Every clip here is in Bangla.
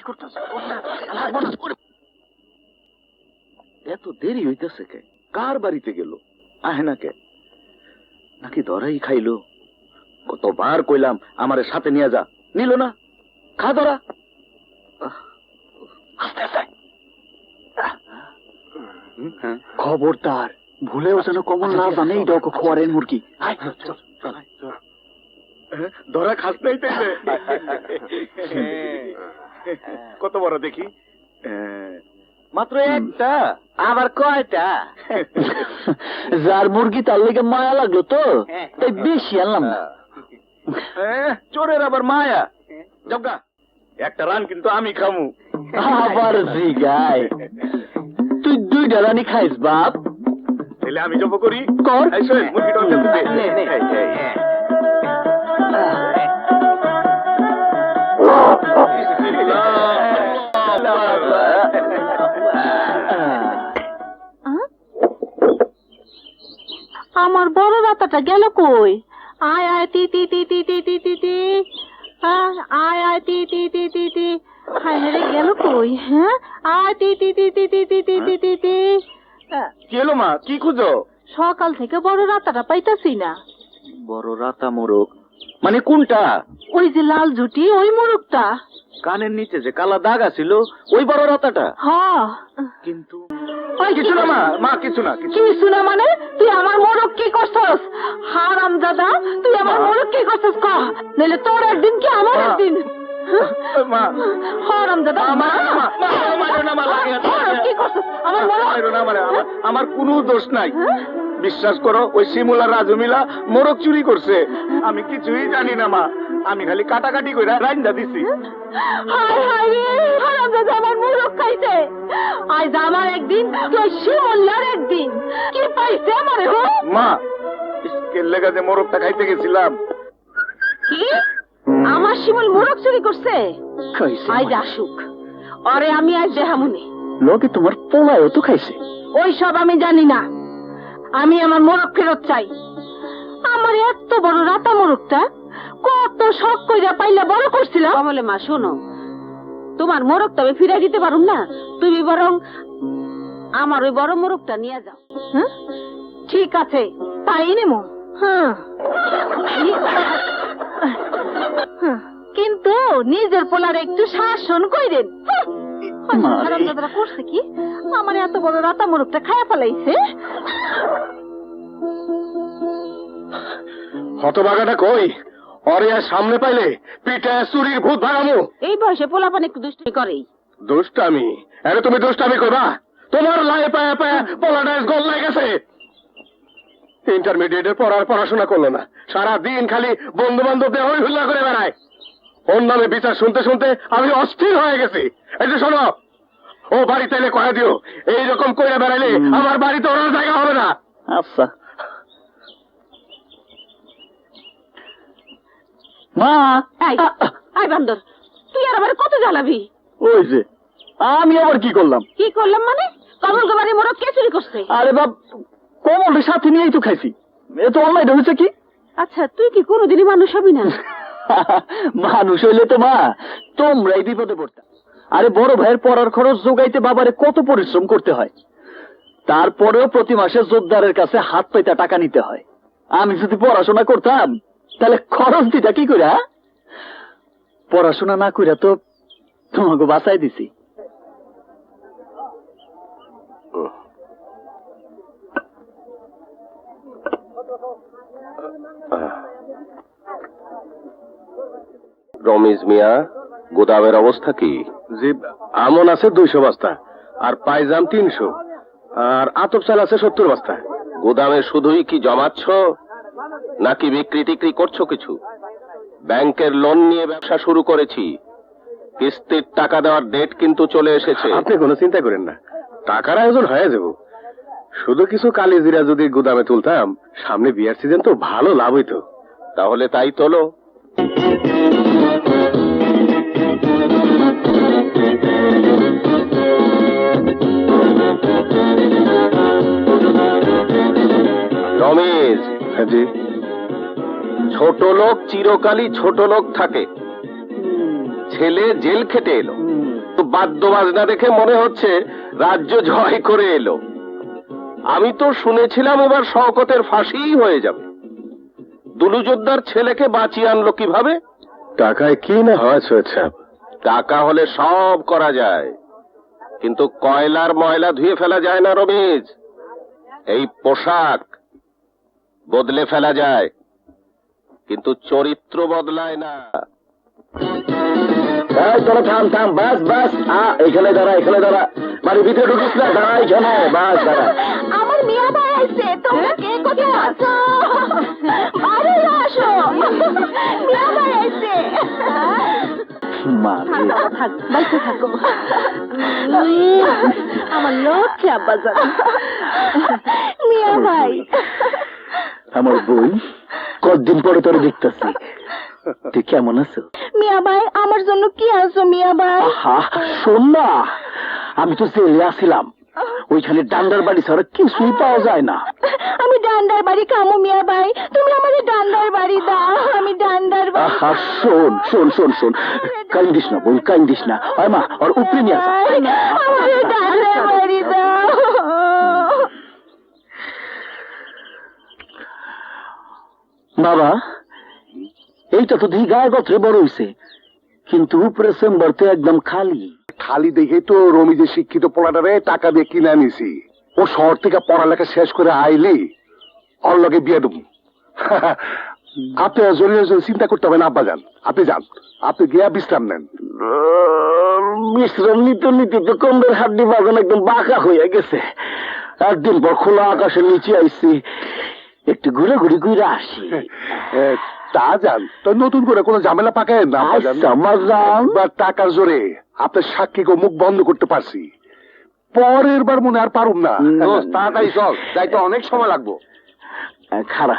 করতেছে। এত দেরি হইতেছে কে? কার বাড়িতে গেল? আহে না কে? নাকি ধরাই খাইলো? কতবার কইলাম আমারে সাথে নিয়ে যা, নিল না। খা ধরা। আস্তে আস্তে। খবরদার, ভুলেও যেন কমল না জানে এই ডক খোয়ারের মুরগি। ধরা খাস নাই তাইলে? কত বড় দেখি? মাত্র একটা। আবার কয়টা? যার মুরগি তার লেগে মায়া লাগলো তো তাই বেশি আনলাম না। চোরের আবার মায়া? জগা একটা রান কিন্তু আমি খামু। আবার জিগায়, তুই দুইটা রানি খাইস বাপ? তাহলে আমি জব করি। কর। মুরগিটা আমার বড় রাতাটা গেল কই? আয় আয় তি তি তি তি তি তি তি তি, আয় আয় তি তি তি তি তি। হায় রে গেল কই? হ্যাঁ, আয় তি তি তি তি তি তি তি তি তি তি। কি হলো মা, কি খুঁজো? সকাল থেকে বড় রাতাটা পাইতাছি না। বড় রাতা মোরগ মানে কোনটা? ওই যে লাল ঝুটি, ওই মোরগটা। কানের নিচে যে কালা দাগ আছিল ওই বড় রাতাটা? হ্যাঁ। কিন্তু কিছু না মা, মা কিছু না। কিছু না মানে? তুই আমার মোরগ কি করছস? হারামজাদা, তুই আমার মোরগ কি করছস? কহ, নইলে তোর একদিন কি আমার একদিন। মা হারামজাদা, কি করছস? আমার কোনো দোষ নাই। বিশ্বাস করো, ওই শিমুলা রাজু মিলা মোরগ চুরি করছে। আমি কিছুই জানি না মা, আমি খালি কাটাকাটি করে রাইন্দা দিছি। হায় হায় রে, হারামজাদা আমার মোরগ খাইছে। আজ আমার একদিন, তুই শিমুলার একদিন। কি পাইছে আমারে? মা স্কেল লেগা যে মোরগটা খাইতে গেছিলাম। কি? আমার শিমুল মোরগ চুরি করছে? আজ আসুক, আরে আমি আজ দেহামুনি। লোকে তোমার পোলাও তো খাইছে। ওই সব আমি জানি না, আমি আমার মোরগ ফেরত চাই। আমার এত বড় রাতা মোরগটা কত শখ কইরা পাইলা বড় করছিলাম। বলে মা শোনো, তোমার মোরগ তবে ফিরাই দিতে পারুম না, তুমি বরং আমার ওই বড় মোরগটা নিয়ে যাও। হ্যাঁ ঠিক আছে, তাই নেমো। হ্যাঁ কিন্তু নিজের পোলার একটু শাসন কইরেন। করছে কি? আমার এত বড় রাতা মোরগটা খায়া ফেলাইছে। হতভাগাটা কই? অরে আর সামনে পাইলে পিঠে চুরির ভূত ভাগামু। এই বয়সে পোলাপান একটু দুষ্টামি করেই। দুষ্টামি? আরে তুমি দুষ্টামি করবা? তোমার লাই পায়া পায়া পোলাটা গোল লাগেছে। ইন্টারমিডিয়েটের পড়াশোনা করলো না, সারা দিন খালি বন্ধু বান্ধবদের হই হুল্লা করে বেড়ায়। ওর নামে বিচার শুনতে শুনতে আমি অস্থির হয়ে গেছি। এই যে শোনো, ও বাড়িতে এলে কয়ে দিও এইরকম করে বেড়াইলে আমার বাড়িতে ওর জায়গা হবে না। আচ্ছা মা। আই বান্দর, তুই আর আমার কত জ্বালাবি? ওই যে আমি আবার কি করলাম? কি করলাম মানে? কমল গোবারে মোরগ কে চুরি করছে? আরে বাপ, কমলের সাথে নিয়েই তো খাইছি। এ তো অনলাইন হয়েছে কি? আচ্ছা তুই কি কোনোদিনই মানুষ হবি না? মানুষ হইলে তো মা তোমরাই বিপদে পড়তা। আরে বড় ভাইয়ের পড়ার খরচ জোগাইতে বাবারে কত পরিশ্রম করতে হয়, তারপরেও প্রতি মাসে জোরদারের কাছে হাত পাইতা টাকা নিতে হয়। আমি যদি পড়াশোনা করতাম তাহলে খরচ দিতা কি করে? পড়াশোনা না কইরা তো তোমাকে বাঁচাই দিছি। রমেশ মিয়া, গোদামের অবস্থা কি? জি, আমন আছে 200 বস্তা, আর পাইজাম 300, আর আতপ চাল আছে 70 বস্তা। গোদামে শুধুই কি জমাচ্ছ নাকি বিক্রি টিক্রি করছো কিছু? ব্যাংকের লোন নিয়ে ব্যবসা শুরু করেছি, কিস্তির টাকা দেওয়ার ডেট কিন্তু চলে এসেছে। আপনি কোনো চিন্তা করেন না, টাকার আয়োজন হয়ে যাব। শুধু কিছু কালি জিরা যদি গোদামে তুলতাম, সামনে বিয়ার সিজন তো ভালো লাভ হইতো। তাহলে তাই তোলো। রমেশ, জি। ছোট লোক চিরকালই ছোট লোক থাকে। ছেলে জেল খেটে এলো, বাদ্য বাজনা দেখে মনে হচ্ছে রাজ্য জয় করে এলো। আমি তো শুনেছিলাম এবার শওকতের ফাঁসিই হয়ে যাবে। দুলু যোদ্ধার ছেলেকে বাঁচিয়ে আনলো কিভাবে? টাকায় কি না হয় সৈয়দ সাহেব। টাকা হলে সব করা যায়, কিন্তু কয়লার ময়লা ধুয়ে ফেলা যায় না রমেশ। এই পোশাক বদলে ফেলা যায়, কিন্তু চরিত্র বদলায় না। তোরা থাম থাম, বাস বাস, এখানে দাঁড়া, এখানে দাঁড়া, বাড়ির ভিতরে ঢুকিস না, দাঁড়া এখানে, বাস দাঁড়া। আমার মিয়া ভাই আইছে, তোমরা কে কোথায় আছো? আরে আসো, মিয়া ভাই আইছে। বাইতে থাকো, আমার লক্ষ্যে আব্বা যান। মিয়া ভাই, আমার বোন, কতদিন পরে তোরে দেখতেছি, তুই কেমন আছো? মিয়া ভাই আমার জন্য কি আছো মিয়া ভাই? শোন না, আমি তো জেলে আসিলাম, ওইখানে ডান্ডার বাড়ি ছাড়া কিছুই পাওয়া যায় না। আমি ডান্ডার বাড়ি খামো মিয়া ভাই, তুমি আমাদের ডান্ডার বাড়ি দাও, আমি ডান্ডার বাড়ি। শোন শোন শোন শোন, কান্দিস না বোন, কান্দিস না। আয় মা, আর উপরে নিয়ে আসা, আমাদের ডান্ডার বাড়ি দাও। বাবা, এইটা তো দিঘি গায়ে গত্রে বড় হইছে, কিন্তু উপরে চেম্বার তো একদম খালি। খালি দেখে তো রমিজের শিক্ষিত পোলাটারে টাকা দিয়ে কিনে আনিছি। ও শহর থেকে পড়ালেখা শেষ করে আইলি ওর লগে বিয়ে দেবো। আপনি জরুরি চিন্তা করতে হবে না আব্বা যান, আপনি যান, আপনি গিয়া বিশ্রাম নেন। বিশ্রাম নিতে নিতে তো কমবের হাড্ডি বাগান একদম বাঁকা হয়ে গেছে। একদিন পর খোলা আকাশের নিচে আইছি, একটু ঘুরে ঘুরে ঘুরে আসি। তা যান, তো নতুন করে কোনো ঝামেলা পাকায় না আব্বা যান। একবার টাকার জোরে আপনার সাক্ষীকে মুখ বন্ধ করতে পারছি, পরের বার মনে আর পারুম না। তাড়াতাড়ি চল, যাইতে অনেক সময় লাগবো। খারা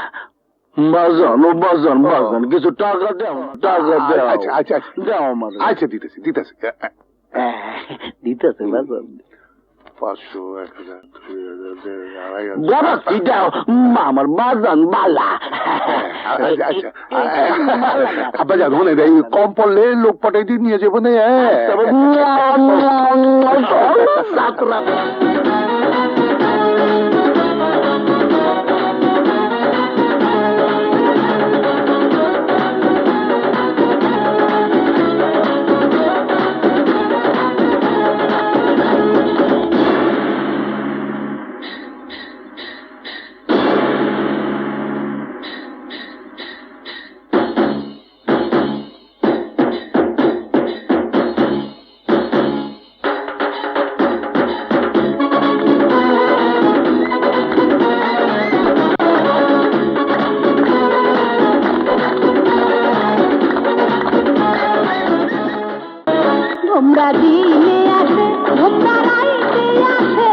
বাজন, ও বাজন বাজন, কিছু টাকা দাও, টাকা দাও। আচ্ছা আচ্ছা আচ্ছা দাও আমার। আচ্ছা দিতেছি দিতেছি। দিতেছে বাজন। 500, 1000, 2000, 2500। বাবা কি দাও, আমার বাজন বালা। আচ্ছা আব্বা যান, মনে দেয় কম পড়লে লোক পাঠাই দিয়ে নিয়ে যাবো না। তোমরা দিনে আসে, তোমরা রাইতে আসে,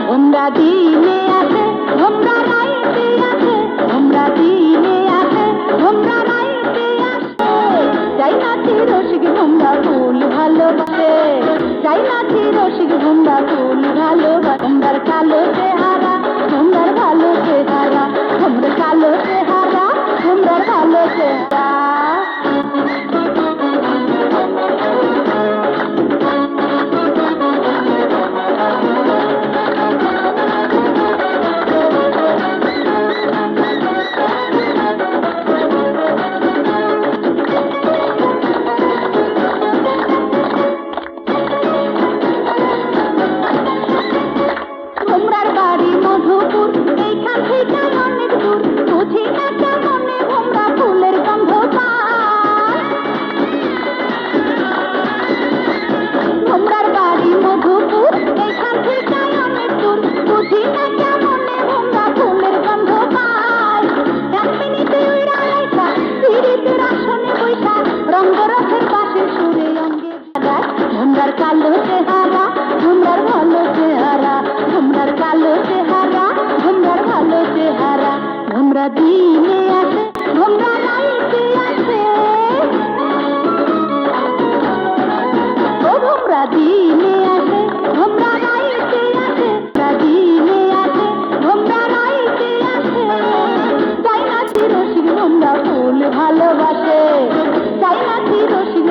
তোমরা দিনে আসে, তোমরা রাইতে আসে, তোমরা দিনে আসে, তোমরা রাইতে আসে। যাই না রসিক তোমরা ফুল ভালোবাসে, যাই না রসিক তোমরা ফুল ভালোবাসে। তোমরা কালো চেহারা, তোমরা ভালো চেহারা, তোমরা কালো চেহারা, তোমরা ভালো চেহারা। তোমরার বাড়ি মধুপুর, এইখান থেকে অনেক দূর, বুঝি না কেমনে তোমরা ফুলের গন্ধ পাও। তোমরার বাড়ি মধুপুর, এইখান থেকে অনেক দূর, বুঝি না কেমনে তোমরা ফুলের গন্ধ পাও। এক মিনিটে উইরা আইসা, সিঁড়িতে আসনে বইসা, রঙ্গরথের পাশে সুরে অঙ্গে বাজায়। তোমরার কালো চেহারা, তোমরার ভালো চেহারা, তোমরার কালো চেহারা, তোমরার ভালো চেহারা। তোমরা দিনে আসে, তোমরা রাইতে আসে, ও তোমরা দিনে আসে, তোমরা রাইতে আসে, তোমরা দিনে আসে, তোমরা রাইতে আসে। যাই না রসিক তোমরা ফুল ভালোবাসে, যাই না রসিক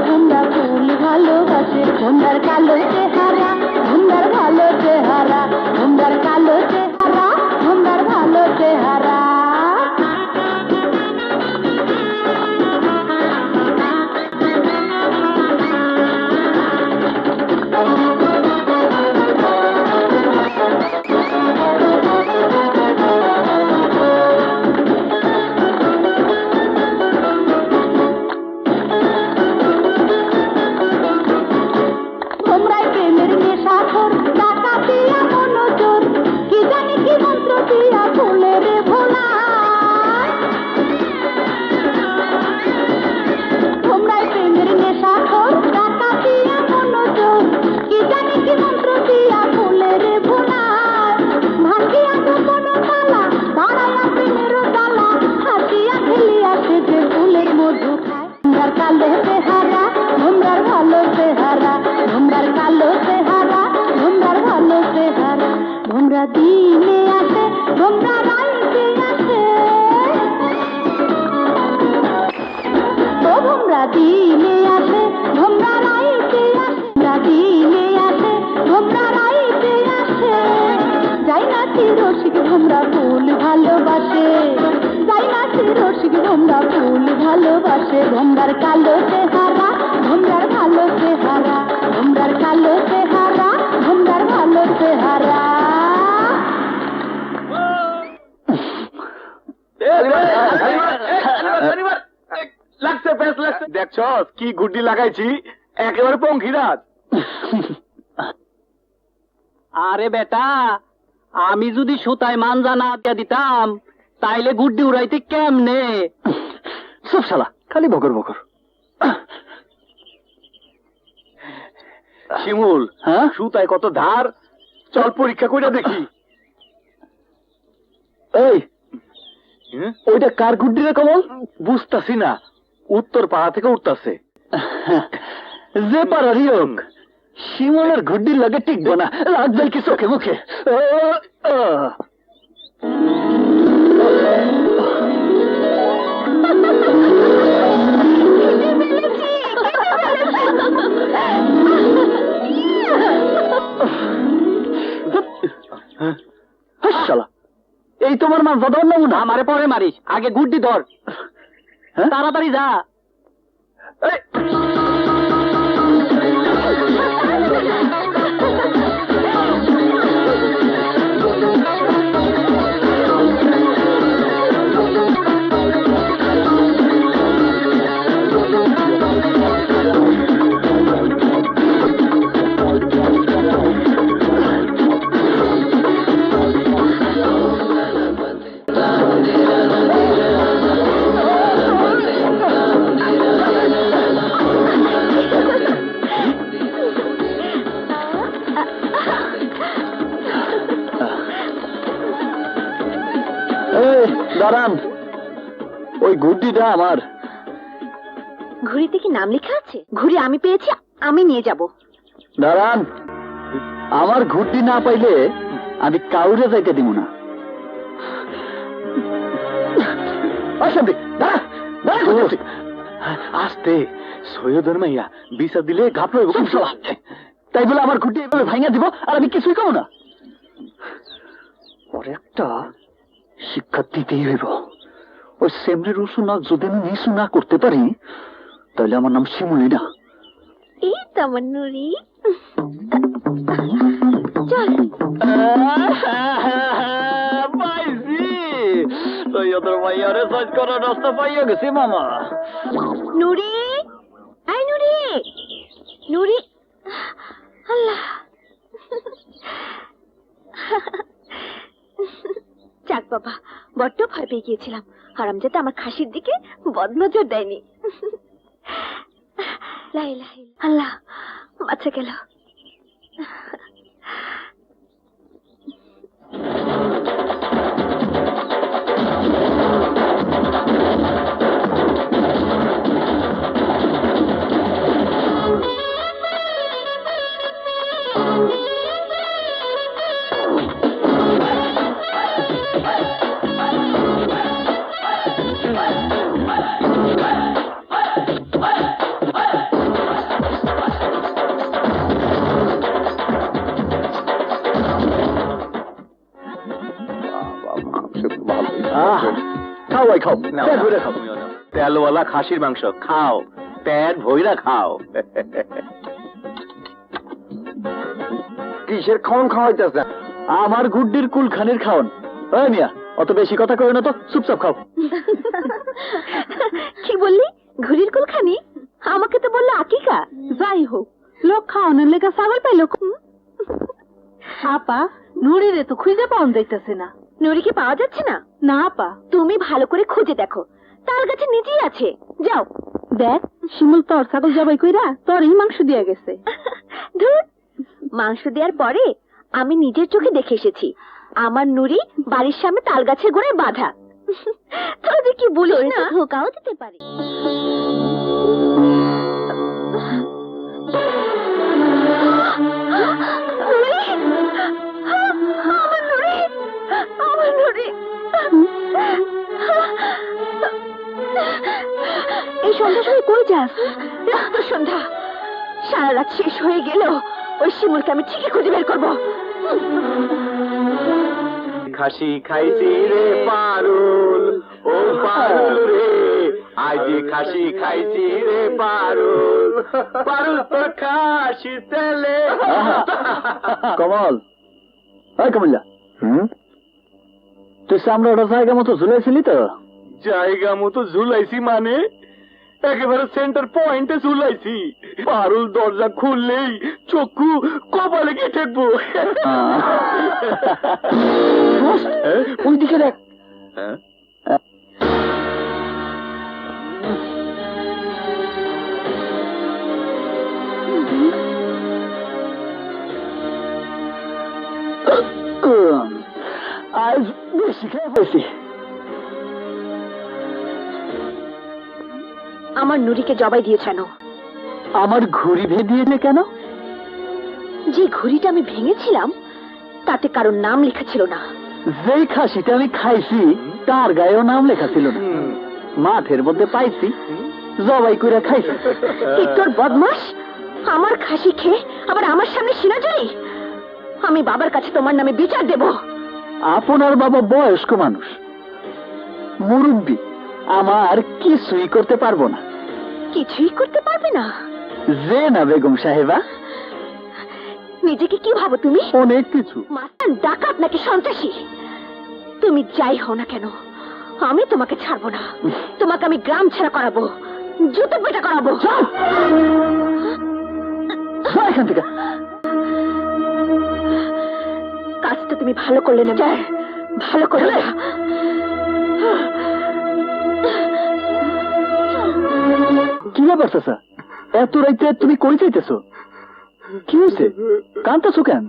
ভোমরা রাইতে আসে ও ভোমরা দিনে আসে ভোমরা রাইতে আসে ভোমরা দিনে আসে ভোমরা রাইতে আসে যাই না রসিক ভোমরা ফুল ভালোবাসে যাই না রসিক ভোমরা ফুল ভালোবাসে ভোমরার কালো চেহারা ভোমরার ভালো চেহারা ভোমরার কালো চেহারা ভোমরার ভালো চেহারা লাগছে বেশ লাগছে দেখছ কি গুড্ডি লাগাইছি একেবারে পঙ্খিরাজ। আরে বেটা, আমি যদি সুতায় মানজা না দিয়া দিতাম তাইলে গুড্ডি উড়াইতে কেমনে? সব শালা খালি বকর বকর। শিমুল, হ্যাঁ? সুতায় কত ধার, চল পরীক্ষা কইরা দেখি। এই ওইটা কার গুড্ডি রে কমল? বুঝতাছি না, উত্তর পাড়া থেকে উঠতাছে। যে পারারই হোক, শিমলের গুড্ডির লাগে টিকবো না, লাগবে কি চোখে মুখে। শালা, এই তোমার মার বদল নমুনা। আমারে পরে মারিস, আগে গুড্ডি ধর। তাড়াতাড়ি যা। দাঁড়ান, ওই ঘুড়িটা আমার। ঘুড়িতে কি নাম লেখা আছে? ঘুড়ি আমি পেয়েছি, আমি নিয়ে যাব। দাঁড়ান, আমার ঘুড়ি না পাইলে আমি কাউরে যাইতে দিব না। আস্তে, সৈয়দের মাইয়া বিচার দিলে ঘাপড় হইব। তাই বলে আমার ঘুড়ি এভাবে ভাঙা দিব আর আমি কিছুই কমো না? পরে একটা শিক্ষা দিতেই হইব। ওই সেমরি রুসু না যদি আমি নিশু না করতে পারি তাহলে আমার নাম শিমুলি না। এই তো আমার নুরি। চল। পাইছি, সৈয়দের মাইয়ারে সাজ করার রাস্তা পাইয়া গেছি মামা। নুরি, আই নুরি, নুরি, আল্লাহ। যাক বাবা, বড্ড ভয় পেয়ে গিয়েছিলাম। হারামজাদা আমার খাসির দিকে বদনজর দেয়নি। লা ইলাহা ইল্লাল্লাহ, আল্লাহ বাঁচা গেল। খাও ভাই খাও, পেট ভরে খাও। তেলওয়ালা খাসির মাংস খাও, পেট ভইরা খাও। কিসের খাওন খাওয়াইতেছে? আমার গুড্ডির কুলখানির খাওন। ওই মিয়া, অত বেশি কথা কই না তো, চুপচাপ খাও। কি বললি? ঘুড়ির কুলখানি? আমাকে তো বললো আকিকা। যাই হোক, লোক খাওয়ানোর লেখা ছাগল পাইল। আপা, নুরিরে তো খুঁজে পাওয়া যাইতেছে না। নুরিকে পাওয়া যাচ্ছে না? না আপা, তুমি ভালো করে খুঁজে দেখো, তার কাছে নিচেই আছে। যাও দেখ, শিমুল তোর ছাগল জবাই কইরা তোরই মাংস দিয়া গেছে। ধুর, মাংস দেওয়ার পরে আমি নিজের চোখে দেখে এসেছি আমার নুরি বাড়ির সামনে তাল গাছের গোড়ায় বাঁধা। তোর যে কি বলিস না, ধোকাও দিতে পারি। আমার নুরি, আমার নুরি, আমার নুরি। এই সন্ধ্যা সময় কই যাস? রাত সন্ধ্যা, সারা রাত শেষ হয়ে গেলেও ওই শিমুলকে আমি ঠিকই খুঁজে বের করবো। খাসি খাইছি রে পারুল, ও পারুল রে, আজ খাসি খাইছি রে পারুল, পারুল তোর খাসির তেলে। কমল, এই কমল্লা, তুই চামড়াটা জায়গা মতো ঝুলাইছিলি তো? জায়গা মতো ঝুলাইছি মানে একেবারে সেন্টার পয়েন্টে ঝুলাইছি। পারুল দরজা খুললেই চক্ষু কপালে গিয়ে ঠেকবো। ওই দিকে দেখ। আজ বেশি খেয়ে পেয়েছি। আমার নুরিকে জবাই দিয়েছেন। আমার ঘুড়ি ভেদিয়েছে কেন? যে ঘুড়িটা আমি ভেঙেছিলাম তাতে কারোর নাম লেখা ছিল না। যেই খাসিটা আমি খাইছি তার গায়েও নাম লেখা ছিল না। মাঠের মধ্যে পাইছি, জবাই করে খাইছি। তুই তোর বদমাস, আমার খাসি খেয়ে আবার আমার সামনে সিনাজুরি। আমি বাবার কাছে তোমার নামে বিচার দেব। আপনার বাবা বয়স্ক মানুষ, মুরব্বী, আমার কিছুই করতে পারবো না। কিছুই করতে পারবে না? যে না বেগম সাহেবা। নিজেকে কি ভাবো তুমি? অনেক কিছু। মাস্তান, ডাকাত নাকি সন্ত্রাসী? তুমি যাই হও না কেন, আমি তোমাকে ছাড়বো না। তোমাকে আমি গ্রাম ছাড়া করাবো, জুতো পেটা করাবো। এখান থেকে কাজটা তুমি ভালো করলে না, ভালো করলে না। কি ব্যাপার চাচা, এত রাইতে তুমি কই চাইতেছো? কি হয়েছে, কান্তাছো কেন?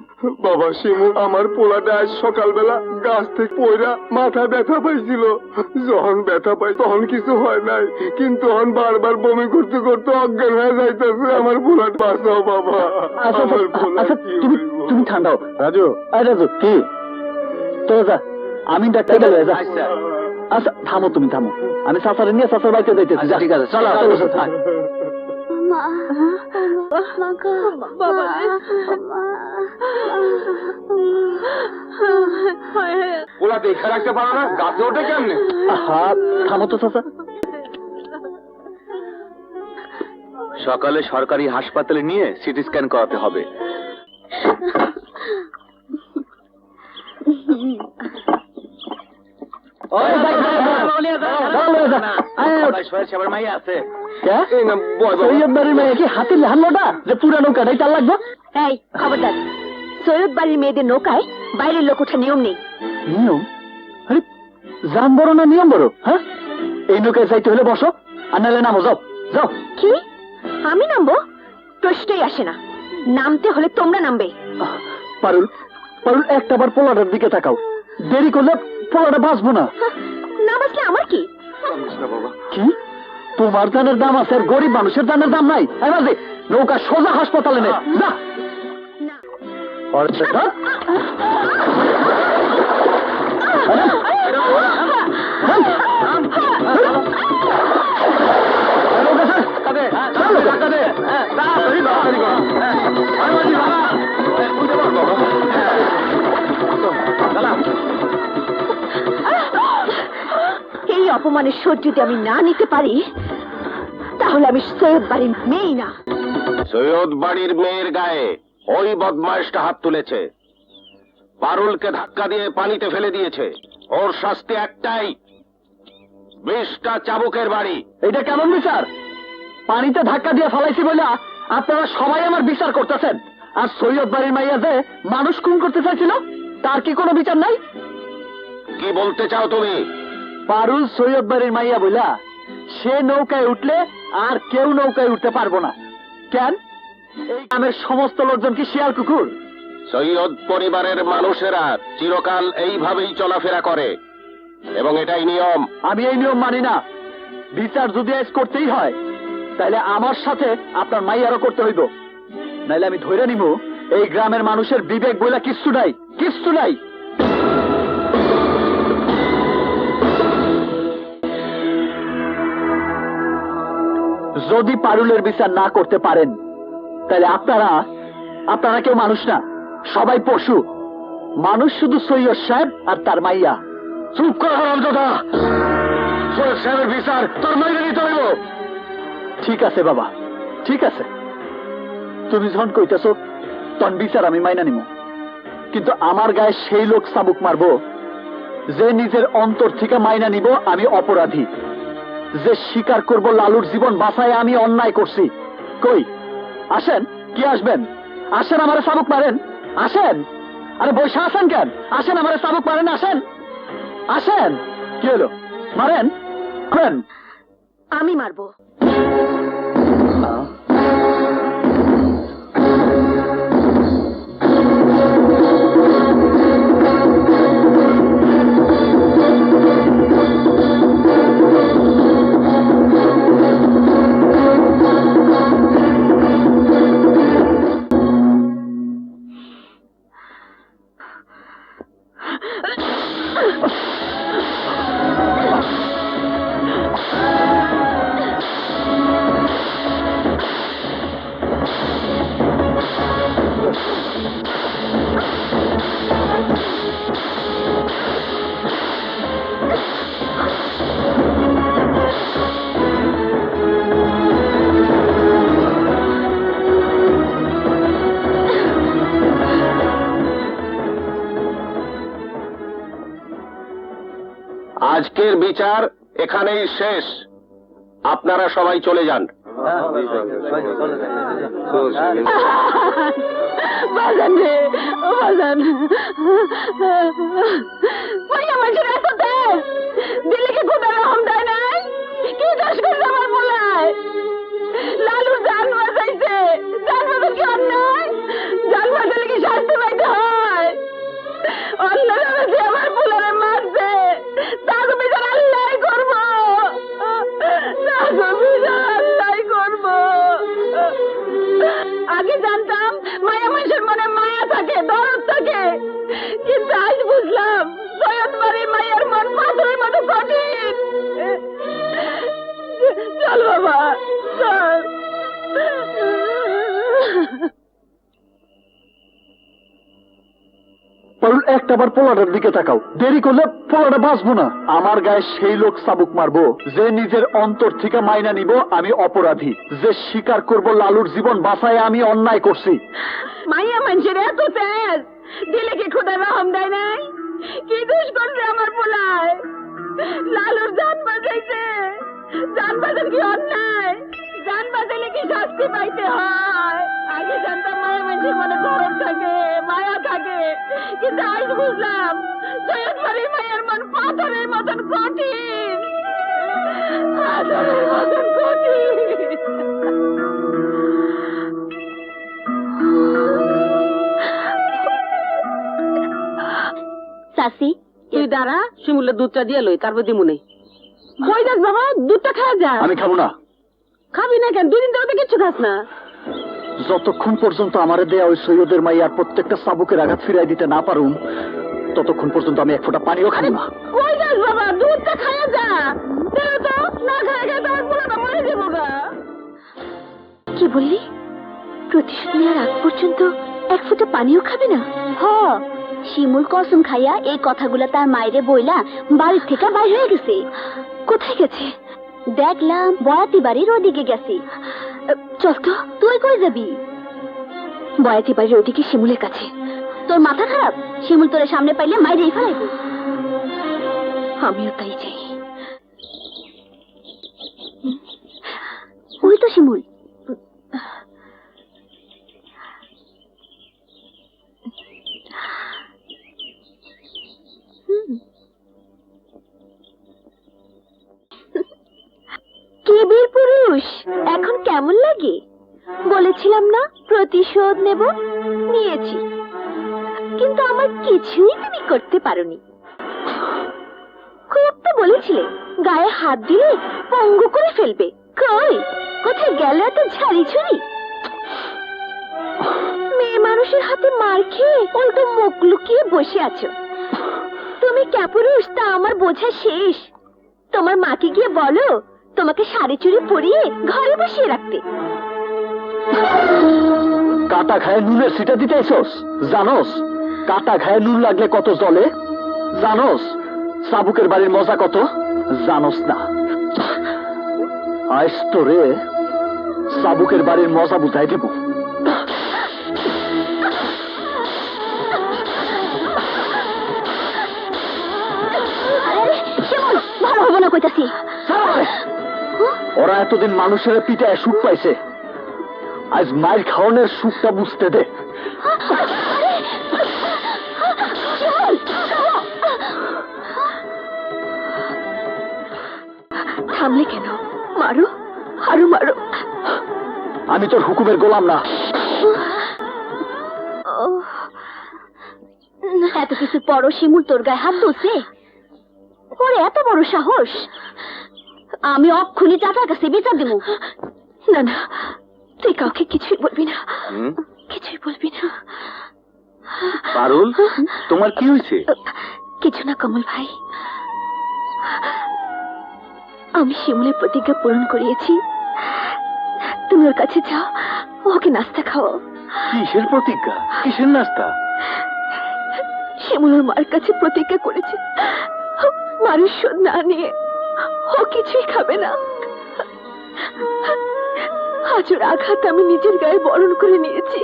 বাবা শিমু, আমার পোলাটা আজ সকালবেলা গাছ থেকে পয়রা মাথা ব্যথা পাইছিল। যখন ব্যথা পাই তখন কিছু হয় নাই, কিন্তু এখন বারবার বমি করতে করতে অজ্ঞান হয়ে যাইতেছে। আমার পোলাটা বাঁচাও বাবা। আমার পোলা আচ্ছা, কি তুমি হইব? তুমি ঠান্ডাও। রাজু, রাজু কি তো যা, আমি ডাক্তার গেলে যা। আচ্ছা থামো, তুমি থামো, আমি চাচারে নিয়ে চাচার বাড়িতে যাইতেছি। ঠিক আছে, চলো চলো। পোলা দেখে রাখতে পারো না, গাছে ওঠে কেমনে? থামো তো চাচা। সকালে সরকারি হাসপাতালে নিয়ে সিটি স্ক্যান করাতে হবে। হাতির লেহান নৌটা যে পুরা নৌকাটাই চাল লাগবে। এই খবরদার, সৈয়দ বাড়ির মেয়েদের নৌকায় বাইরের লোক ওঠা নিয়ম নেই। নিয়ম? আরে জান বড় না নিয়ম বড়? হ্যাঁ, এই নৌকায় চাইতে হলে বসো, আর নাহলে নামো। যাও যাও। কি আমি নামবো? প্রশ্নই আসে না। নামতে হলে তোমরা নামবে। পারুল, পারুল, একটা বার পোলাটার দিকে তাকাও। দেরি করলে পোলাটা বাঁচবো না। না বাঁচলে আমার কি? কি তোমার জানের দাম আছে আর গরিব মানুষের জানের দাম নাই? নৌকা সোজা হাসপাতালে নে। যা। এই অপমানের শোধ যদি আমি না নিতে পারি তাহলে আমি সৈয়দ বাড়ির মেয়েই না। সৈয়দ বাড়ির মেয়ের গায়ে ওই বদমাইশটা হাত তুলেছে, পারুলকে ধাক্কা দিয়ে পানিতে ফেলে দিয়েছে। ওর শাস্তি একটাই, 20টা চাবুকের বাড়ি। এটা কেমন বিচার? পানিতে ধাক্কা দিয়ে ফেলাইছি বলে আপনারা সবাই আমার বিচার করতেছেন, আর সৈয়দ বাড়ির মাইয়া যে মানুষ খুন করতে চাইছিল তার কি কোনো বিচার নাই? কি বলতে চাও তুমি? পারুল সৈয়দ বাড়ির মাইয়া বইলা সে নৌকায় উঠলে আর কেউ নৌকায় উঠতে পারবো না। কেন? এই গ্রামের সমস্ত লোকজন কি শিয়াল কুকুর? সৈয়দ পরিবারের মানুষেরা চিরকাল এইভাবেই চলাফেরা করে এবং এটাই নিয়ম। আমি এই নিয়ম মানি না। বিচার যদি আজ করতেই হয় তাহলে আমার সাথে আপনার মাইয়ারও করতে হইব, নাইলে আমি ধরে নিব এই গ্রামের মানুষের বিবেক বইলা কিচ্ছু নাই, কিচ্ছু নাই। যদি পারুলের বিচার না করতে পারেন তাহলে আপনারা কেউ মানুষ না, সবাই পশু। মানুষ শুধু সৈয়দ সাহেব আর তার মাইয়া। চুপ কর হারামজাদা, সৈয়দ সাহেবের বিচার তোর মাইনে নিতে হইব। ঠিক আছে বাবা, ঠিক আছে, তুমি যখন কইতেছো তখন বিচার আমি মাইনা নিব, কিন্তু আমার গায়ে সেই লোক চাবুক মারবো যে নিজের অন্তর থেকে মাইনা নিব আমি অপরাধী, যে স্বীকার করব লালুর জীবন বাঁচায় আমি অন্যায় করছি। কই আসেন, কি আসবেন? আসেন, আমারে চাবুক মারেন, আসেন। আরে বৈশা আছেন কেন? আসেন, আমারে চাবুক মারেন, আসেন আসেন। কি হলো, মারেন মারেন। আমি মারবো। আজকের বিচার এখানেই শেষ, আপনারা সবাই চলে যান। বাজান রে, ও বাজান, মাইয়া মানুষের এত তেজ, দিলে কি খুদা রহম দেয় নাই? কি দোষ করছে আমার পোলায়? লালুর জান বাঁচাইছে, জান বাঁচার কি অন্যায়? জান বাঁচালে কি শাস্তি পাইতে হয়? অন্যায় হয়েছে, আমার পোলারে মারছে, তাকে বিচার আল্লাহ করবো, তাকে বিচার আল্লাহ করবো। আগে জানতাম মায়া মানুষের মনে মায়া থাকে, দরদ থাকে, কিন্তু আজ বুঝলাম সৈয়দ বাড়ি মায়ের মন পাথরের মতো কঠিন। চল বাবা, চল। পারুল, একটাবার পোলাটার দিকে তাকাও, দেরি করলে পোলাটা বাঁচবো না। আমার গায়ে সেই লোক চাবুক মারবো যে নিজের অন্তর থেকে মাইনা নিব আমি অপরাধী, যে স্বীকার করব লালুর জীবন বাঁচায় আমি অন্যায় করছি। মাইয়া মানুষের এত তেজ, দিলে কি খোদা রহম দেয় নাই? কি দোষ করছে আমার পোলায়? লালুর জান বাঁচাইছে, জান বাঁচার কি অন্যায়? জান বাঁচাইলে কি শাস্তি পাইতে হয়? আগে জানতাম মায়া মানুষের মনে দরদ থাকে, মায়া থাকে, কিন্তু আজ বুঝলাম সৈয়দ বাড়ির মায়ের মন পাথরের মতন কঠিন, পাথরের মতন কঠিন। চাষি, তুই দাঁড়া, শিমুলের দুধটা দিয়ে লই, তারপর দিমুনে। কই যাস বাবা, দুধটা খাওয়া যা। আমি খাবো না। খাবি না কেন? 2 দিন ধরে তো কিচ্ছু খাস না। যতক্ষণ পর্যন্ত আমারে দেয়া ওই সৈয়দের মাইয়ার প্রত্যেকটা চাবুকের আঘাত ফিরাই দিতে না পারুম, ততক্ষণ পর্যন্ত আমি এক ফোঁটা পানিও খাবো না। কই যাস বাবা, দুধটা খাওয়া যা। দেও তো, না খাওয়া গেলে তোমার পুরোটা মরে যাবো গা। কি বললি? প্রতিশোধ নেওয়ার আগ পর্যন্ত এক ফোঁটা পানিও খাবে না? হ, শিমুল কসম খাইয়া এই কথাগুলা তার মায়েরে বইলা বাড়ির থেকে বাইরে হয়ে গেছে। কোথায় গেছে? দেখলাম বয়াতি বাড়ির ওদিকে গেছে। চল তো, তুই কই যাবি? বয়াতি বাড়ির ওদিকে শিমুলের কাছে। তোর মাথা খারাপ? শিমুল তোরে সামনে পাইলে মাইরেই ফেলাইব। আমিও তাই চাই। ওই তো শিমুল। কি বীর পুরুষ, এখন কেমন লাগে? বলেছিলাম না প্রতিশোধ নেব, নিয়েছি, কিন্তু আমার কিছুই তুমি করতে পারোনি। খুব তো বলেছিলে গায়ে হাত দিলে পঙ্গু করে ফেলবে। কই, কোথায় গেল এত ঝাড়ি ছুরি? মেয়ে মানুষের হাতে মার খেয়ে উল্টো মুখ লুকিয়ে বসে আছো। তুমি ক্যাপুরুষ তা আমার বোঝা শেষ। তোমার মাকে গিয়ে বলো তোমাকে শাড়ি চুড়ি পরিয়ে ঘরে বসিয়ে রাখতে। কাটা খায় নুনের সিটা দিতেছস? জানোস কাটা খায় নুন লাগলে কত জলে? জানোস সাবুকের বাড়ির মজা কত? জানোস না। আজ তোরে সাবুকের বাড়ির মজা বুঝাই দেব। ভালো হবো না কইতাছি। ওরা এতদিন মানুষের পিঠায় সুখ পাইছে, আজ মায়ের খাওয়ানোর সুখটা বুঝতে দে। থামলে কেন? মারো, আরো মারো। আমি তোর হুকুমের গোলাম না। এত কিছু পরও শিমুল তোর গায়ে হাত তুলছে? ওরে এত বড় সাহস! আমি অক্ষুনি চাচার কাছে বিচার দিব। না না, তুই কাউকে কিছুই বলবি না, কিছুই বলবি না। পারুল, তোমার কি হয়েছে? কিছু না কমল ভাই, আমি শিমুলের প্রতিজ্ঞা পূরণ করিয়েছি। তুমি ওর কাছে যাও, ওকে নাস্তা খাওয়াও। কিসের প্রতিজ্ঞা, কিসের নাস্তা? শিমুল ওর মার কাছে প্রতিজ্ঞা করেছে, মারের শোধ না নিয়ে ও কিছুই খাবে না। আজ ওর আঘাত আমি নিজের গায়ে বরণ করে নিয়েছি,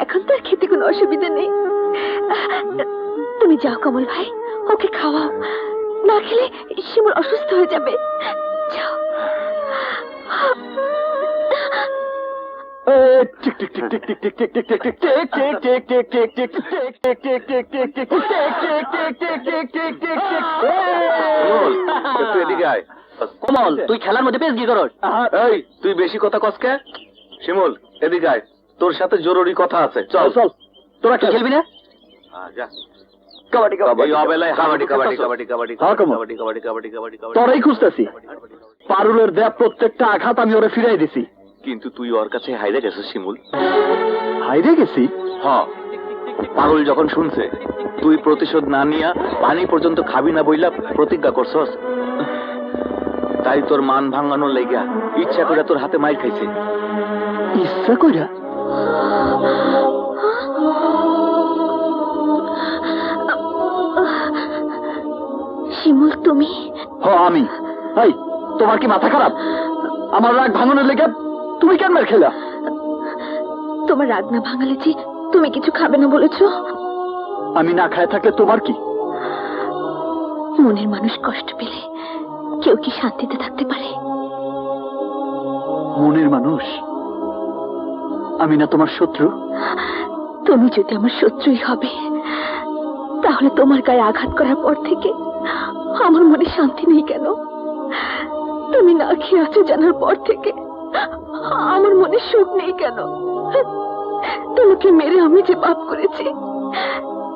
এখন তার খেতে কোনো অসুবিধা নেই। তুমি যাও কমল ভাই, ওকে খাওয়াও, না খেলে শিমুল অসুস্থ হয়ে যাবে। যাও। কমল, তুই খেলার মধ্যে বেশ কি করস? এই, তুই বেশি কথা কসকে। শিমুল, এদিকে আয়, তোর সাথে জরুরি কথা আছে। চল চল, তোরা কি খেলবি না? যা। কাবাডি এই অবেলায় কাবাডি কাবাডি কাবাডি কাবাডি হ্যাঁ, কমল। কাবাডি কাবাডি কাবাডি কাবাডি কাবাডি। তোরাই খুঁজতেছি। পারুলের দেয়া প্রত্যেকটা আঘাত আমি ওরে ফিরাই দিছি। কিন্তু তুই ওর কাছে হাইরে গেছিস শিমুল। হাইরে গেছি? হ্যাঁ, পারুল যখন শুনছে তুই প্রতিশোধ না নিয়া পানি পর্যন্ত খাবি না বইলা প্রতিজ্ঞা করছস, তাই তোর মান ভাঙানোর লেগা ইচ্ছা করে তোর হাতে মাইর খাইছে। ইচ্ছা কইরা? শিমুল তুমি? আমি। এই, তোমার কি মাথা খারাপ? আমার রাগ ভাঙানোর লেগে তুমি কেন মার খেলা? তোমার রাগ না ভাঙালে যে তুমি কিছু খাবে না বলেছো। আমি না খায় থাকলে তোমার কি? মনের মানুষ কষ্ট পেলে কেউ কি শান্তিতে থাকতে পারে? মনের মানুষ? আমি না তোমার শত্রু? তুমি যদি আমার শত্রুই হবে, তাহলে তোমার গায়ে আঘাত করার পর থেকে আমার মনে শান্তি নেই কেন? তুমি না খেয়ে আছো জানার পর থেকে আমার মনে সুখ নেই কেন? তোমাকে মেরে আমি যে পাপ করেছি,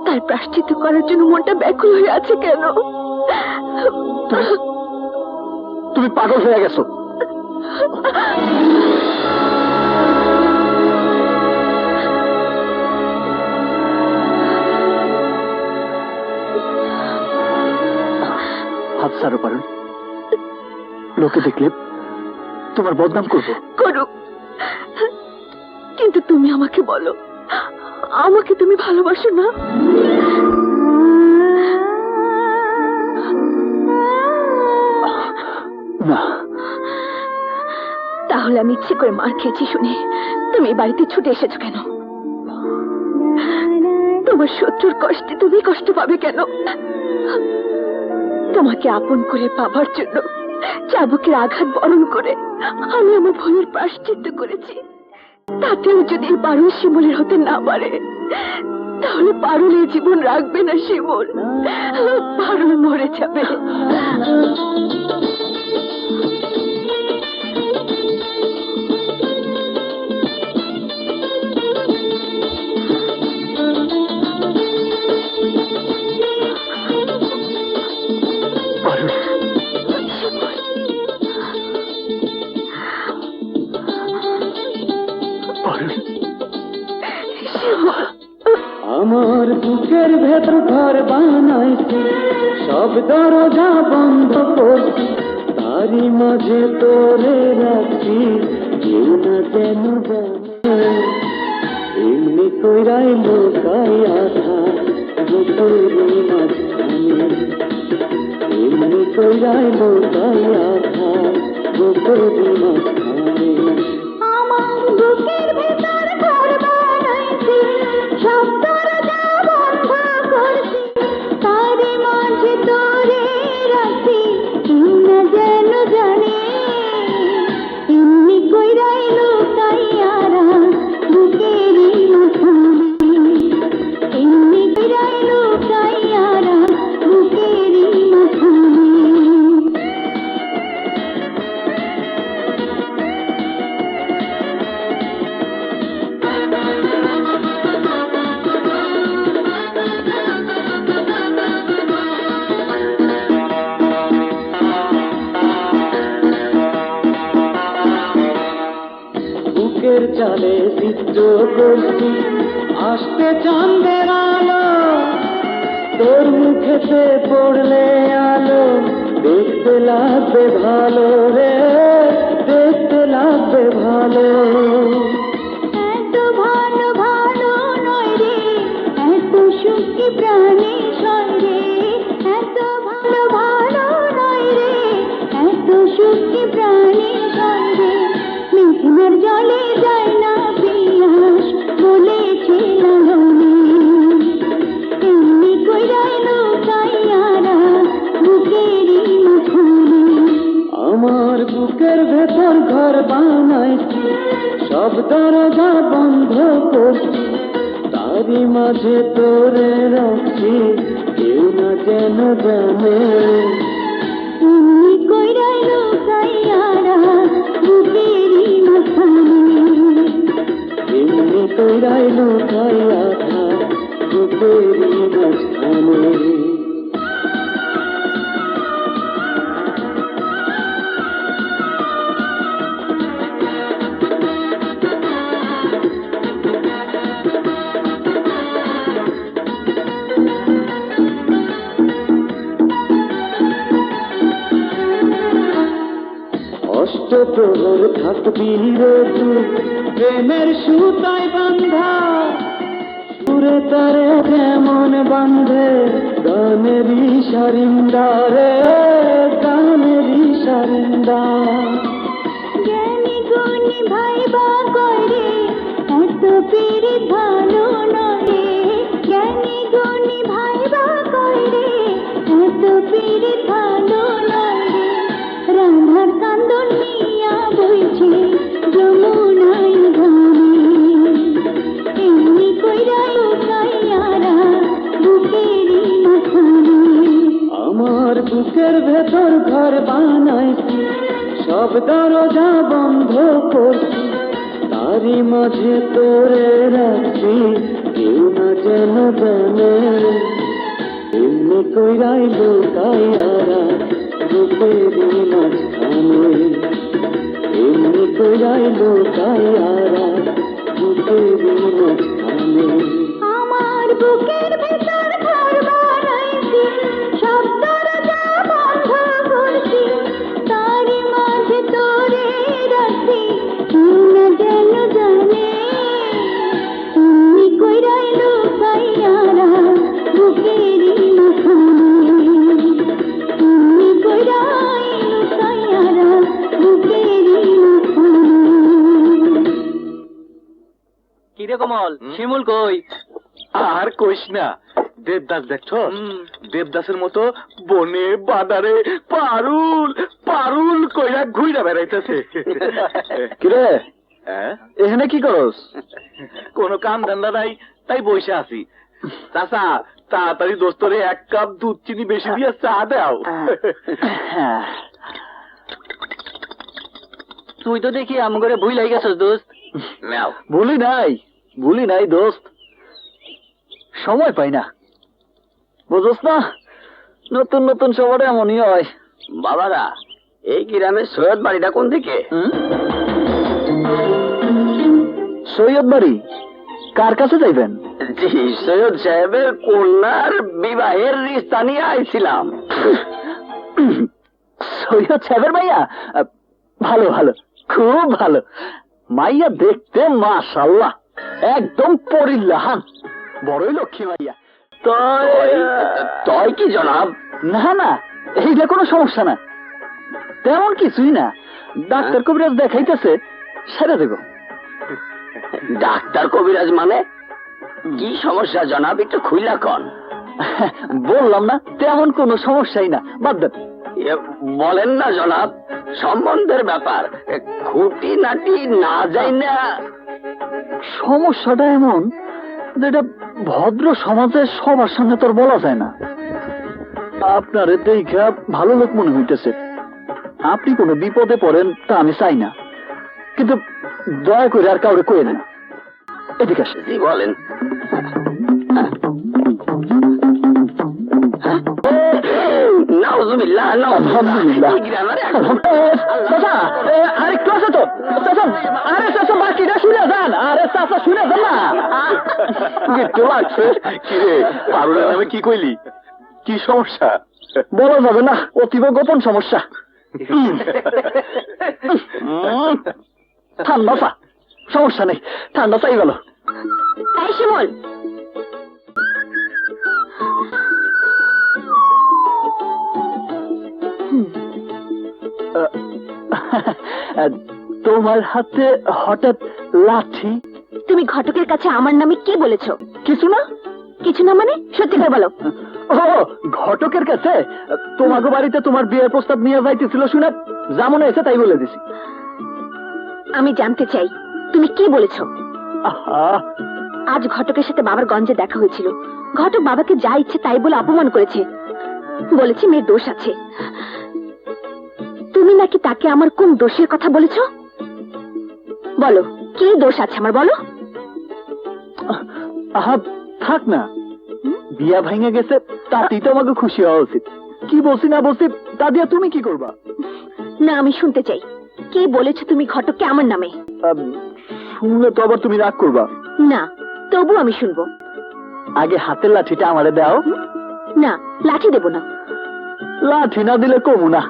তার প্রায়শ্চিত্ত করার জন্য মনটা ব্যাকুল হয়ে আছে কেন? তুমি পাগল হয়ে গেছো। হাত ছাড়ো পারুল, লোকে দেখলে তোমার বদনাম করবো। করুক, কিন্তু তুমি আমাকে বলো, আমাকে তুমি ভালোবাসো না? না। তাহলে আমি ইচ্ছে করে মার খেয়েছি শুনে তুমি এই বাড়িতে ছুটে এসেছো কেন? তোমার শত্রুর কষ্টে তুমি কষ্ট পাবে কেন? তোমাকে আপন করে পাবার জন্য চাবুকের আঘাত বরণ করে আমি আমার ভুলের প্রায়শ্চিত্ত করেছি। তাতেও যদি পারুল শিমুলের হতে না পারে, তাহলে পারুল এই জীবন রাখবে না। শিমুল, পারুল মরে যাবে। আমার বুকের ভেতর ঘর বানাইছি, সব দরজা বন্ধ করছি, তারই মাঝে তোরে রাখছি কেউ না যেন জানে এমনি কইরাই লোকাই আধা বুকেরই মাঝখানে এমনি কইরাই লোকাই আধা বুকেরই মাঝখানে আমার বুকের ভেতর ঘর বানাইছি সব দরজা বন্ধ করছি তারে মাঝে তোরে রাখছি কেউ না যেন জানে এমনি কইরাই লুকাইয়ারা বুকেরই মাঝখানে এমনি কইরাই লুকাইয়ারা বুকেরই মাঝখানে বুকের চালে চিত্র করছি আসতে চাঁদের আলো তোর মুখেতে পড়লে আলো দেখতে লাগবে ভালো রে দেখতে লাগবে ভালো এত ভালো ভালো নয় রে এত সুখী প্রাণী সয় রে এত ভালো ভালো নয় রে এত সুখী প্রাণী সয় রে মেঘনার জলে যায় না পিয়াস বলেছে লালনে এমনি কইরাই লুকাইয়ারা বুকেরই মাঝখানে আমার বুকের ভেতর ঘর বানাইছি সব দরজা বন্ধ করছি তারই মাঝে তোরে রাখছি কেউ না যেন জানে এমনি কইরাই লুকাইয়ারা বুকেরই মাঝখানে এমনি কইরাই লুকাই আধা বুকেরই মাঝখানে অষ্টপ্রহর থাকবি রে তুই প্রেমের সুতায় বান্ধা সুরে তারে যেমন বান্ধে গানেরই সারিন্দা রে গানেরই সারিন্দা জ্ঞানী গুণী ভাইবা করে এত পীড়িত ভালো নয় জ্ঞানী গুণী ভাইবা করে এত পীড়িত ভালো নয় রাধার কান্দন নিয়া বইছে যমুনায় গানে এমনি কইরাই লুকাইয়ারা বুকেরই মাঝখানে আমার বুকের ভেতর ঘর বানাইছি সব দরজা বন্ধ করছি তারই মাঝে তোরে রাখছি কেউ না যেন জানে এমনি কইরাই লুকাইয়ারা বুকেরই মাঝখানে এমনি কইরাই লুকাইয়ারা বুকেরই মাঝখানে আমার বুকের ভেতর ঘর বানাইছি সব দরজা বন্ধ করছি তারই মাঝে তোরে রাখছি কেউ না যেন জানে এমনি কইরাই লুকাইয়ারা বুকেরই মাঝখানে এমনি কইরাই লুকাইয়ারা বুকেরই মাঝখানে কিরে কমল শিমুল কই? আর কইস না, দেবদাস দেখছো? দেবদাসের মতো বনে বাদারে পারুল পারুল কইরা ঘুইরা বেড়াইতেছে। কিরে হ্যাঁ? এখানে কি করস? কোনো কাম ধান্দা নাই, তাই বসে আছি। চাচা, তাড়াতাড়ি দোস্তরে 1 কাপ দুধ চিনি বেশি দিয়ে চা দাও। তুই তো দেখি আমগরে ভুই লাগি গেছস দোস্ত। নাও। ভুলি নাই দোস্ত, সময় পাই না, বুঝছ না? নতুন নতুন সবারে এমনই হয়। বাবারা, এই গ্রামের সৈয়দ বাড়িটা কোন দিকে? সৈয়দ বাড়ি? কার কাছে যাইবেন? জি, সৈয়দ সাহেবের কন্যার বিবাহের রিস্তা নিয়ে আইছিলাম। সৈয়দ সাহেবের মাইয়া? ভালো ভালো, খুব ভালো। মাইয়া দেখতে মাশাআল্লাহ একদম পরিল্লাহান, বড়ই লক্ষ্মী মাইয়া। তয় কি জনাব? না না, এইটা কোনো সমস্যা না, তেমন কিছুই না। ডাক্তার কবিরাজ দেখাইতেছে, সেরে দেব। ডাক্তার কবিরাজ মানে কি সমস্যা জনাব, একটু খুইলা কন। বললাম না, তেমন কোনো সমস্যাই না, বাদ দেন। বলেন না জনাব, সম্বন্ধের ব্যাপার, খুঁটি নাটি না যাই না। সমস্যাটা এমন যেটা ভদ্র সমাজের সবার সামনে তোর বলা যায় না। আপনারে দেখা ভালো লোক মনে হইতেছে, আপনি কোনো বিপদে পড়েন তা আমি চাই না, কিন্তু দয়া করে আর কাউরে কইেন না। এদিকে আসে। জি বলেন। নাউজুবিল্লাহ, আলহামদুলিল্লাহ। চাচা, আরেকটু আছে তো চাচা, আরে চাচা বাকিটা শুনে যান, আরে চাচা শুনে যান না। একটু লাগছে কি রে, পারুলের নামে কি কইলি? কি সমস্যা? বলা যাবে না, অতীব গোপন সমস্যা। ঠান্ডা চা, সমস্যা নেই, ঠান্ডা চাই গেল। এই শিমুল, তোমার হাতে হঠাৎ লাঠি? তুমি ঘটকের কাছে আমার নামে কি বলেছো? কিছু না। কিছু না মানে? সত্যি করে বলো। ও, ঘটকের কাছে তোমাকে বাড়িতে তোমার বিয়ের প্রস্তাব নিয়ে যাইতেছিল শুনে যা মনে হয়েছে তাই বলে দিছি। আমি জানতে চাই তুমি কি বলেছো। আহা, আজ ঘটকের সাথে বাবার গঞ্জে দেখা হয়েছিল। ঘটক বাবাকে যা ইচ্ছে তাই বলে অপমান করেছে, বলেছে মেয়ের দোষ আছে। তুমি নাকি তাকে আমার কোন দোষের কথা বলেছো? বলো, কি দোষ আছে আমার, বলো। আহা, থাক না, বিয়া ভাঙে গেছে তাতেই তো আমাকে খুশি হওয়া উচিত। কি বলছি না বলছি তা দিয়ে তুমি কি করবা? না, আমি শুনতে চাই কি বলেছো তুমি ঘটককে আমার নামে। শুনলে তো আবার তুমি রাগ করবা। না, তবু আমি শুনবো। আগে হাতের লাঠিটা আমারে দাও। না, লাঠি দেব না। লাঠি না দিলে কমু না,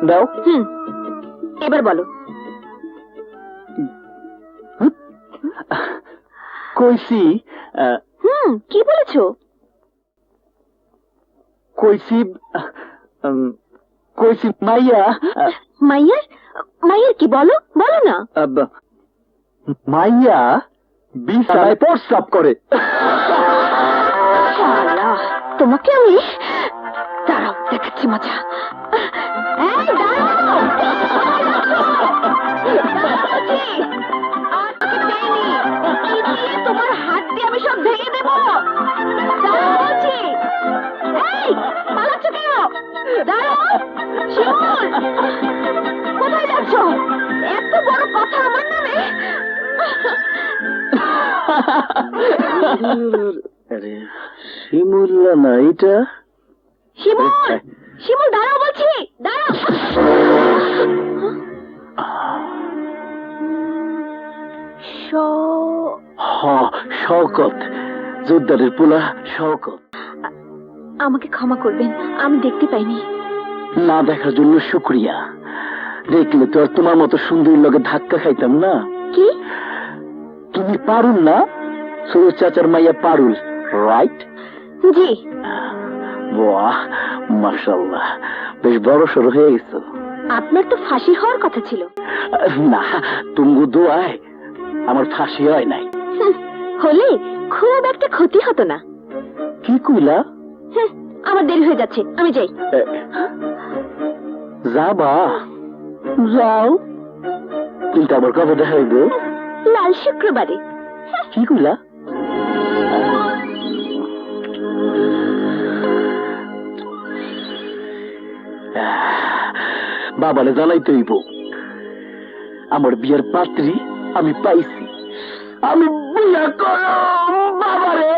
দাও। এবার বলো। কইছি কি বলেছো? কইছি কইছি মাইয়া। মাইয়ার? মাইয়ার কি? বলো, বলো না। মাইয়া বিছানায় প্রস্রাব করে। শালা, তোমাকে আমি দাঁড়াও, দেখাচ্ছি মজা। এই দাঁড়াও, তোমার হাত দিয়ে আমি সব ভেঙে দেবো। দাঁড়াও বলছি। এই, পালাচ্ছ কেন? দাঁড়াও। শিমুল, কোথায় যাচ্ছ? এত বড় কথা আমার নামে? শিমুল্লা না এটা? শিমুল, শিমুল দাঁড়াও বলছি, দাঁড়াও। শওকত, জোরদারের পোলা শওকত। আমাকে ক্ষমা করবেন, আমি দেখতে পাইনি। না দেখার জন্য শুক্রিয়া। দেখলে তো আর তোমার মতো সুন্দরীর লগে ধাক্কা খাইতাম না। কি? তুমি পারুল না? সৈয়দ চাচার মাইয়া পারুল, রাইট? জি। বাহ, মাশাআল্লাহ, বেশ বড় সড়ো হয়ে গেছো। আপনার তো ফাঁসি হওয়ার কথা ছিল। না, তুমি দোয়ায় আমার ফাঁসি হয় নাই। হলে খুব একটা ক্ষতি হতো না। কি কইলা? আমার দেরি হয়ে যাচ্ছে, আমি যাই। যাবা? যাও, কিন্তু আবার কবে দেখা হইব? লাল শুক্রবারে। কি কইলা? বাবারে জানাইতে হইব আমার বিয়ের পাত্রী আমি পাইছি। আমি বিয়া করব বাবারে।